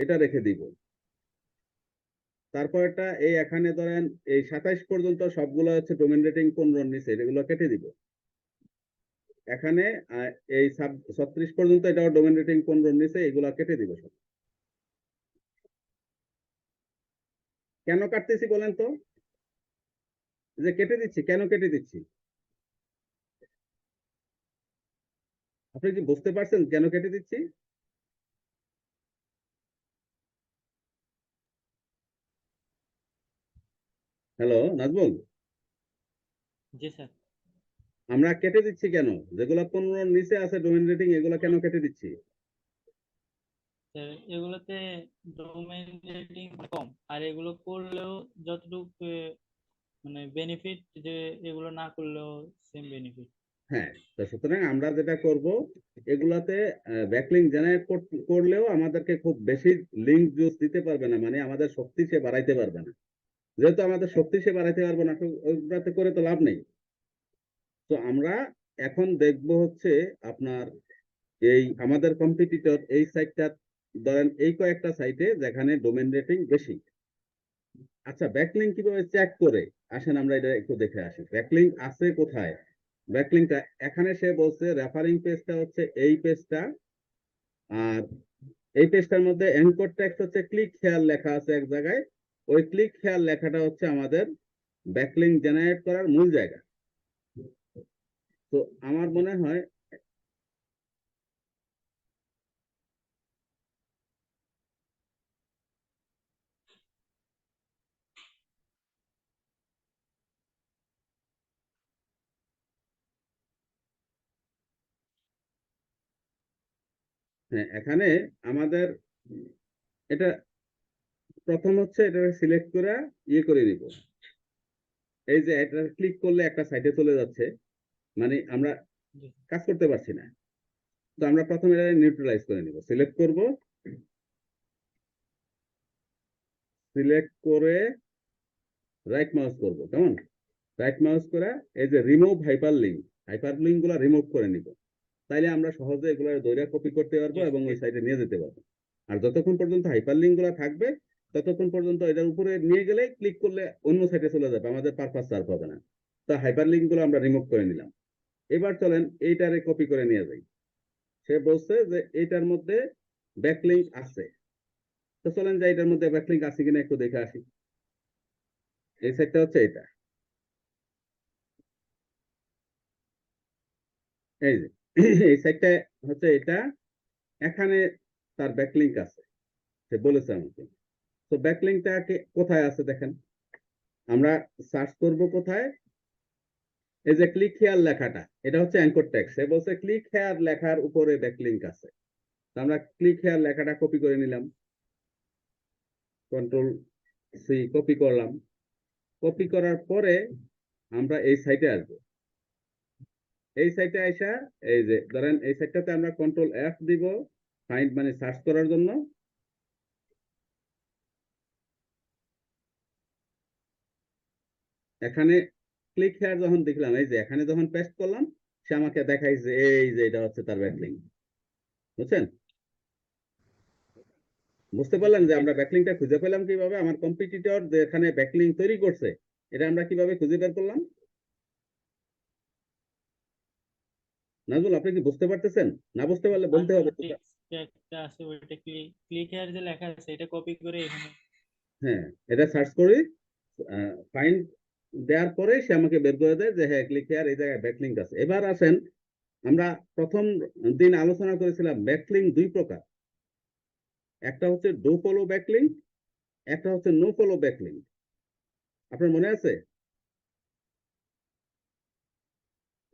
এটা রেখে দিব। তারপরটা এই এখানে ধরেন এই 27 পর্যন্ত সবগুলো হচ্ছে ডোমেন রেটিং 15 নিচে, এগুলো কেটে দিব। এখানে এই 36 পর্যন্ত এটাও ডোমেন রেটিং 15 নিচে, এগুলো কেটে দিব সব। কেন কাটতেছি বলেন তো? যে কেটে দিচ্ছি, কেন কেটে দিচ্ছি? আপনি কি বুঝতে পারছেন কেন কেটে দিচ্ছি? হ্যালো নাজমুল, জি স্যার। আমরা কেটে দিচ্ছি কেন? যেগুলো 15 নিচে আছে ডোমেন রেটিং, এগুলো কেন কেটে দিচ্ছি? স্যার এগুলোতে ডোমেইন রেটিং কম, আর এগুলো করলেও যতটুকু মানে বেনিফিট, যে এগুলো না করলেও সেম বেনিফিট। হ্যাঁ, তো সুতরাং আমরা যেটা করব, এগুলাতে ব্যাকলিং জেনারেট করলেও আমাদেরকে খুব বেশি লিঙ্ক জুস দিতে পারবে না, মানে আমাদের শক্তি সে বাড়াইতে পারবে না। যেহেতু আমাদের শক্তি সে বাড়াইতে পারবে না, তো ওগুলাতে করে তো লাভ নেই। তো আমরা এখন দেখব হচ্ছে আপনার এই আমাদের কম্পিটিটর এই সাইটটা, ধরেন এই কয়েকটা সাইটে যেখানে ডোমেন রেটিং বেশি। আচ্ছা, ব্যাকলিং কিভাবে চেক করে? আসেন আমরা এটা একটু দেখে আসি ব্যাকলিং আছে কোথায়। ব্যাকলিংটা এখানে সে বলছে রেফারিং পেজটা হচ্ছে এই পেজটা, আর এই পেজটার মধ্যে অ্যাঙ্কর টেক্সট হচ্ছে ক্লিক হেয়ার লেখা আছে এক জায়গায়। ওই ক্লিক হেয়ার লেখাটা হচ্ছে আমাদের ব্যাকলিং জেনারেট করার মূল জায়গা। তো আমার জি। মনে হয় হ্যাঁ, এখানে আমাদের এটা প্রথম হচ্ছে এটা সিলেক্ট করে ইয়ে করে নিব। এই যে এটা ক্লিক করলে একটা সাইটে চলে যাচ্ছে, মানে আমরা জি। কাজ করতে পারছি না। তো আমরা প্রথমে এটা নিউট্রালাইজ করে নিব, সিলেক্ট করব, সিলেক্ট করে রাইট মাউস করব, কেমন? রাইট মাউস করে এই যে রিমুভ হাইপার লিঙ্ক গুলো রিমুভ করে নিব। তাইলে আমরা সহজে এগুলো দৈরা কপি করতে পারবো জি। এবং ওই সাইটে নিয়ে যেতে পারবো। আর যতক্ষণ পর্যন্ত হাইপার লিঙ্ক গুলো থাকবে, ততক্ষণ পর্যন্ত এটার উপরে নিয়ে গেলে ক্লিক করলে অন্য সাইটে চলে যাবে, আমাদের পারপাস সার্ভ হবে না। তো হাইপার লিঙ্ক গুলো আমরা রিমুভ করে নিলাম। এবার চলেন এইটারে কপি করে নিয়ে যাই। সে বলছে যে এইটার মধ্যে ব্যাকলিঙ্ক আছে। তো চলেন যে এটার মধ্যে ব্যাকলিঙ্ক আছে কিনা একটু দেখে আসি। এই সাইটটা হচ্ছে এটা, এই যে এই সাইটটা হচ্ছে এটা। এখানে তার ব্যাকলিঙ্ক আছে, সে বলেছে আমাকে। তো ব্যাকলিঙ্কটা কোথায় আছে দেখেন। আমরা সার্চ করব কোথায়, এই যে ক্লিক হেয়ার লেখাটা, এটা হচ্ছে অ্যাঙ্কর টেক্সট। সে বলছে ক্লিক হেয়ার লেখার উপরে ব্যাকলিঙ্ক আছে। তো আমরা ক্লিক হেয়ার লেখাটা কপি করে নিলাম, কন্ট্রোল সি, কপি করলাম। কপি করার পরে আমরা এই সাইটে আসবো। এই সাইটে আসা, এই যে ধরেন এই সাইটটাতে আমরা কন্ট্রোল এফ দিব, ফাইন্ড মানে সার্চ করার জন্য। এখানে ক্লিক হেয়ার যখন দেখলাম, এই যে এখানে যখন পেস্ট করলাম, সে আমাকে দেখাইছে এই যে এটা হচ্ছে তার ব্যাকলিঙ্ক। বুঝছেন? বুঝতে জি পারলেন স্যার। যে আমরা ব্যাকলিংটা খুঁজে পেলাম কিভাবে? আমার কম্পিটিটর যে এখানে ব্যাকলিং তৈরি করছে, এটা আমরা কিভাবে খুঁজে বের করলাম? নাজমুল, আপনি কি বুঝতে পারতেছেন? না বুঝতে পারলে বলতে হবে। আনটিক্স একটা আছে, ওইটা ক্লিক হেয়ার যে লেখা আছে এটা কপি করে এখানে। হ্যাঁ, এটা সার্চ করি, ফাইন্ড দেওয়ার পরে সে আমাকে বের করে দেয় যে হ্যাঁ, ক্লিক হেয়ার এই জায়গায় ব্যাকলিংক আছে। এবার আসেন, আমরা প্রথম দিন আলোচনা করেছিলাম ব্যাকলিং দুই প্রকার। একটা হচ্ছে ডো ফলো ব্যাকলিং, একটা হচ্ছে নো ফলো ব্যাকলিং। আপনার মনে আছে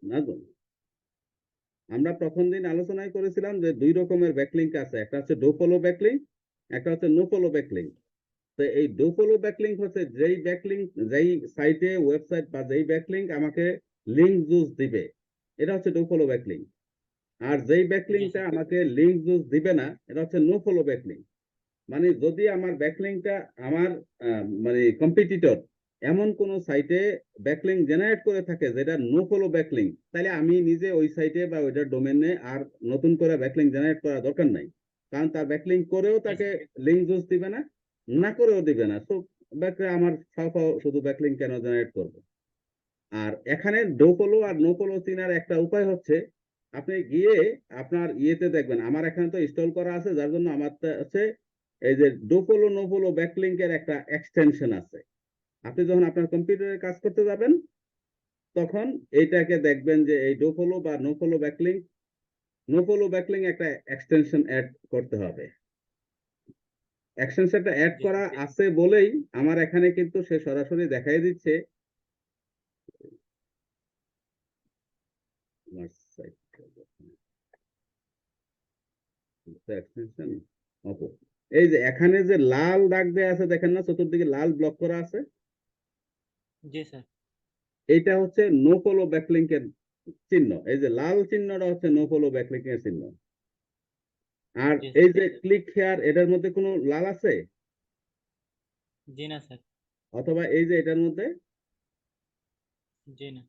নাজমুল? আমরা প্রথম দিন আলোচনায় করেছিলাম যে দুই রকমের ব্যাকলিংক আছে, একটা হচ্ছে ডো ফলো ব্যাকলিংক, একটা হচ্ছে নো ফলো ব্যাকলিংক। তো এই ডো ফলো ব্যাকলিংক হচ্ছে যেই ব্যাকলিংক, যেই সাইটে ওয়েবসাইট বা যেই ব্যাকলিংক আমাকে লিঙ্ক জুস দিবে, এটা হচ্ছে ডো ফলো ব্যাকলিংক। আর যেই জি ব্যাকলিংকটা স্যার। আমাকে লিঙ্ক জুস দিবে না, এটা হচ্ছে নো ফলো ব্যাকলিংক। মানে যদি আমার ব্যাকলিংকটা আমার মানে কম্পিটিটর এমন কোন সাইটে ব্যাকলিংক জেনারেট করে থাকে যেটা নো ফলো ব্যাকলিংক, তাহলে আমি নিজে ওই সাইটে বা ওইটার ডোমেনে আর নতুন করে ব্যাকলিংক জেনারেট করা দরকার নাই। কারণ তার ব্যাকলিং করেও তাকে লিঙ্ক জুস দিবে না, না করেও দিবে না। তো আমার শুধু ব্যাকলিং কেন জেনারেট করবে? আর এখানে ডো ফলো আর নো ফলো চিনার একটা উপায় হচ্ছে, আপনি গিয়ে আপনার ইয়েতে দেখবেন, আমার এখানে তো ইনস্টল করা আছে, যার জন্য আমার আছে এই যে ডো ফলো নো ফলো ব্যাকলিংকের একটা এক্সটেনশন আছে। আপনি যখন আপনার কম্পিউটারে কাজ করতে যাবেন, তখন এইটাকে দেখবেন যে এই ডো ফলো বা নো ফলো ব্যাকলিং একটা এক্সটেনশন অ্যাড করতে হবে। এক্সটেনশনটা অ্যাড করা আছে বলেই আমার এখানে কিন্তু সে সরাসরি দেখাই দিচ্ছে আমার এক্সটেনশন অপো। এই যে এখানে যে লাল দাগ দেয়া আছে দেখেন না, চতুর্দিকে লাল ব্লক করা আছে, জি স্যার। এটা হচ্ছে নো ফলো ব্যাকলিংক এর চিহ্ন। এই যে লাল চিহ্নটা হচ্ছে নো ফলো ব্যাকলিংক এর চিহ্ন। আর জি এই স্যার। যে ক্লিক হেয়ার, এটার মধ্যে কোনো লাল আছে? জি না স্যার। অথবা এই যে এটার মধ্যে? জি না।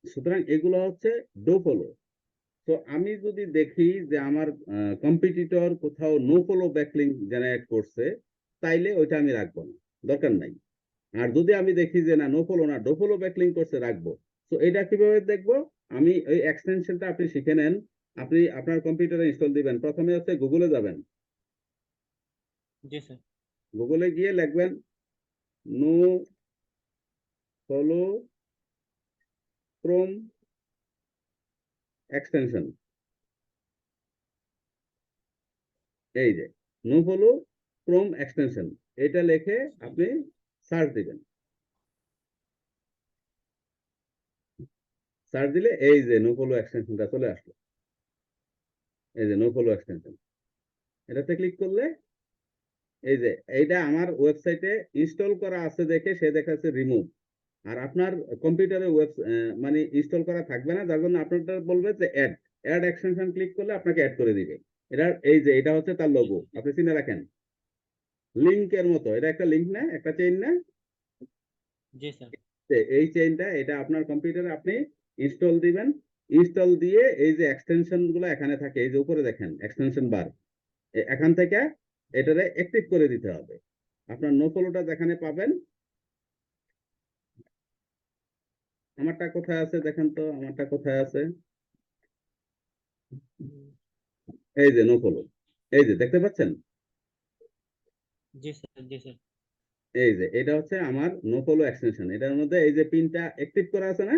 সুতরাং এগুলো হচ্ছে ডো ফলো। তো আমি যদি দেখি যে আমার কম্পিটিটর কোথাও নো ফলো ব্যাকলিংক জেনারেট করছে, তাইলে ওইটা আমি রাখবো না, দরকার নাই। আর যদি আমি দেখি যে না, নো ফলো না, ডো ফলো ব্যাকলিংক করছে, রাখবো। তো এটা কিভাবে দেখবো? আমি ওই এক্সটেনশনটা আপনি শিখে নেন। আপনি আপনার কম্পিউটারে ইনস্টল দিবেন, প্রথমে হচ্ছে গুগলে যাবেন। জি স্যার। গুগলে গিয়ে লিখবেন নো ফলো ক্রোম এক্সটেনশন। এই যে নো ফলো ক্রোম এক্সটেনশন, এটা লিখে আপনি সার্চ দিবেন। সার্চ দিলে এই যে নো ফলো এক্সটেনশনটা চলে আসলো। এই যে নো ফলো এক্সটেনশন, এটাতে ক্লিক করলে এই যে এইটা আমার ওয়েবসাইটে ইনস্টল করা আছে দেখে সে দেখাচ্ছে রিমুভ। আর আপনার কম্পিউটারে মানে ইনস্টল করা থাকবে না, যার জন্য আপনারটা বলবে যে অ্যাড। অ্যাড এক্সটেনশন ক্লিক করলে আপনাকে অ্যাড করে দিবে। এটা এই যে এটা হচ্ছে তার লোগো, আপনি চিনে রাখেন। লিংকের মতো, এটা একটা লিংক না, একটা চেইন না? জি স্যার। এই চেইনটা এটা আপনার কম্পিউটারে আপনি ইনস্টল দিবেন। ইনস্টল দিয়ে এই যে এক্সটেনশন গুলো এখানে থাকে, এই যে উপরে দেখেন এক্সটেনশন বার, এখান থেকে এটারে অ্যাক্টিভ করে দিতে হবে। আপনার নো ফলোটা যেখানে পাবেন, আমারটা কোথায় আছে দেখেন তো, আমারটা কোথায় আছে? এই যে নো ফলো, এই যে দেখতে পাচ্ছেন? জি স্যার। জি স্যার। এই যে এটা হচ্ছে আমার নো ফলো এক্সটেনশন। এটার মধ্যে এই যে পিনটা অ্যাক্টিভ করা আছে না,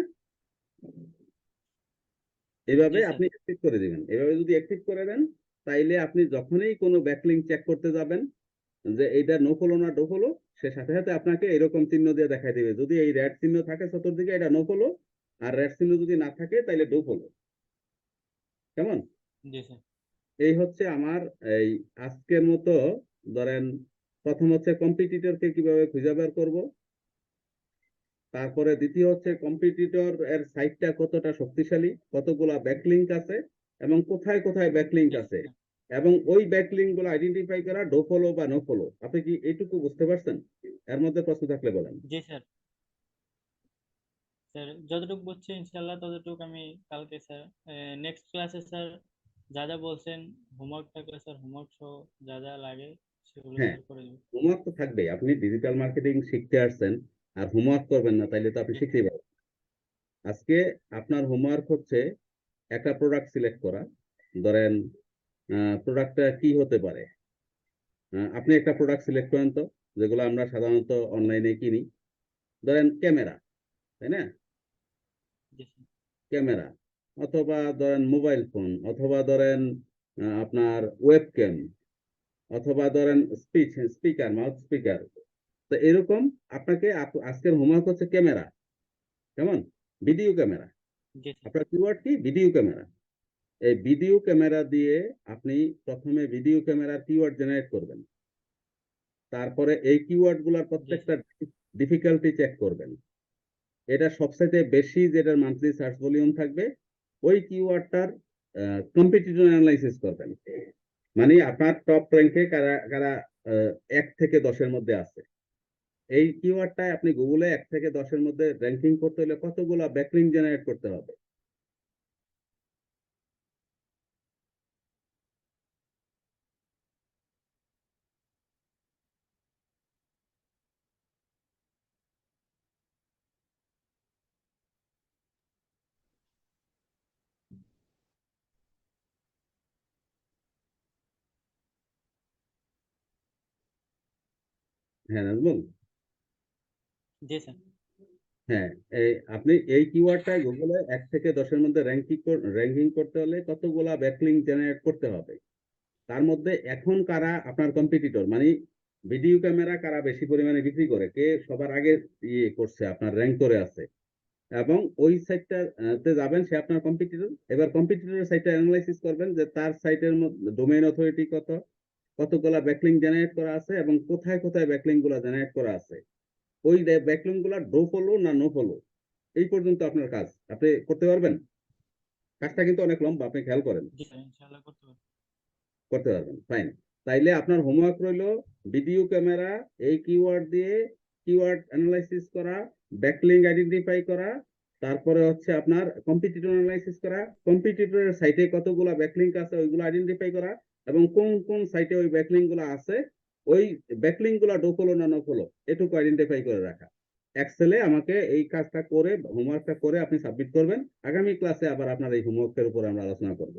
এভাবে জি স্যার। আপনি অ্যাক্টিভ করে দিবেন। এভাবে যদি অ্যাক্টিভ করে দেন, তাইলে আপনি যখনই কোনো ব্যাকলিংক চেক করতে যাবেন যে এইটা নো ফলো না ডো ফলো, সে সাথে সাথে আপনাকে এরকম চিহ্ন দিয়ে দেখাই দিবে। যদি এই রেড চিহ্ন থাকে চতুর্দিকে, এটা নো ফলো। আর রেড চিহ্ন যদি না থাকে, তাইলে ডো ফলো। কেমন? জি স্যার। এই হচ্ছে আমার এই আজকের মতো। ধরেন, প্রথম হচ্ছে কম্পিটিটরকে কিভাবে খুঁজে বের করব, তারপরে দ্বিতীয় হচ্ছে কম্পিটিটর এর সাইটটা কতটা শক্তিশালী, কতগুলা ব্যাকলিংক আছে, এবং কোথায় কোথায় ব্যাকলিংক জি আছে, স্যার। এবং ওই ব্যাকলিংক গুলো আইডেন্টিফাই করা, ডো ফলো বা নো ফলো। আপনি কি এইটুকু বুঝতে পারছেন? এর মধ্যে প্রশ্ন থাকলে বলেন। জি স্যার। স্যার যতটুকু বুঝছি ইনশাল্লাহ ততটুকু আমি কালকে স্যার নেক্সট ক্লাসে স্যার যা যা বলছেন, হোমওয়ার্ক থাকলে স্যার হোমওয়ার্ক সহ যা যা লাগে সেগুলো হ্যাঁ, স্যার করে দেবো। হোমওয়ার্ক তো থাকবেই। আপনি ডিজিটাল মার্কেটিং শিখতে আসছেন আর হোমওয়ার্ক করবেন না, তাইলে তো আপনি জি স্যার। শিখতেই পারবেন। আজকে আপনার হোমওয়ার্ক হচ্ছে একটা প্রোডাক্ট সিলেক্ট করা। ধরেন, প্রোডাক্টটা কি হতে পারে? আপনি একটা প্রোডাক্ট সিলেক্ট করেন তো, যেগুলো আমরা সাধারণত অনলাইনে কিনি। ধরেন ক্যামেরা, তাই না? জি স্যার। ক্যামেরা, অথবা ধরেন মোবাইল ফোন, অথবা ধরেন আপনার ওয়েবক্যাম, অথবা ধরেন স্পিকার, মাউথ স্পিকার। তো এরকম আপনাকে আজকের হোমওয়ার্ক হচ্ছে ক্যামেরা। কেমন? Video camera. জি স্যার। আপনার কিওয়ার্ড কি? Video camera. এই ভিডিও ক্যামেরা দিয়ে আপনি প্রথমে ভিডিও ক্যামেরার কিওয়ার্ড জেনারেট করবেন। তারপরে এই কিওয়ার্ড গুলার জি প্রত্যেকটা স্যার। ডিফিকাল্টি চেক করবেন। এটা সবচাইতে বেশি যেটার মান্থলি সার্চ ভলিউম থাকবে, ওই কিওয়ার্ডটার কম্পিটিটর অ্যানালাইসিস করবেন। মানে আপনার টপ র্যাঙ্কে কারা কারা 1 থেকে 10-এর মধ্যে আছে। এই কিওয়ার্ডটায় আপনি গুগলে 1 থেকে 10-এর মধ্যে র্যাঙ্কিং করতে হলে কতগুলা ব্যাকলিংক জেনারেট করতে হবে। হ্যাঁ নাজমুল, জি স্যার। হ্যাঁ, আপনি এই কিওয়ার্ডটা গুগলে 1 থেকে 10 এর মধ্যে র্যাঙ্কিং করতে হলে কতগুলা ব্যাকলিংক জেনারেট করতে হবে। তার মধ্যে এখন কারা আপনার কম্পিটিটর, মানে ভিডিও ক্যামেরা কারা বেশি পরিমাণে বিক্রি করে, কে সবার আগে করছে, আপনার র্যাঙ্ক করে আছে, এবং ওই সাইটটা তে যাবেন, সে আপনার কম্পিটিটর। এবার কম্পিটিটরের সাইটটা অ্যানালাইসিস করবেন যে তার সাইটের মধ্যে ডোমেইন অথরিটি কত, কতগুলা ব্যাকলিংক জেনারেট করা আছে, এবং কোথায় কোথায় ব্যাকলিংক গুলা জেনারেট করা আছে। ওই ব্যাকলিংক গুলা ডো ফলো না নো ফলো, এই পর্যন্ত আপনার কাজ আপনি করতে পারবেন। কাজটা কিন্তু অনেক লম্বা, আপনি খেয়াল করেন। জি স্যার, ইনশাআল্লাহ করতে পারবো। করতে পারবেন, ফাইন। তাইলে আপনার হোমওয়ার্ক রইল ভিডিও ক্যামেরা এই কিওয়ার্ড দিয়ে কিওয়ার্ড অ্যানালাইসিস করা, ব্যাকলিংক আইডেন্টিফাই করা, তারপরে হচ্ছে আপনার কম্পিটিটর অ্যানালাইসিস করা, কম্পিটিটরের সাইটে কতগুলা ব্যাকলিংক আছে ওইগুলো আইডেন্টিফাই করা, এবং কোন কোন সাইটে ওই ব্যাকলিংক গুলো আছে, ওই ব্যাকলিংক গুলা ডো ফলো না নো ফলো, এটুকু আইডেন্টিফাই করে রাখা। এক্সেলে আমাকে এই কাজটা করে, হোমওয়ার্কটা করে আপনি সাবমিট করবেন। আগামী ক্লাসে আবার আপনার এই হোমওয়ার্কের উপর আমরা আলোচনা করব।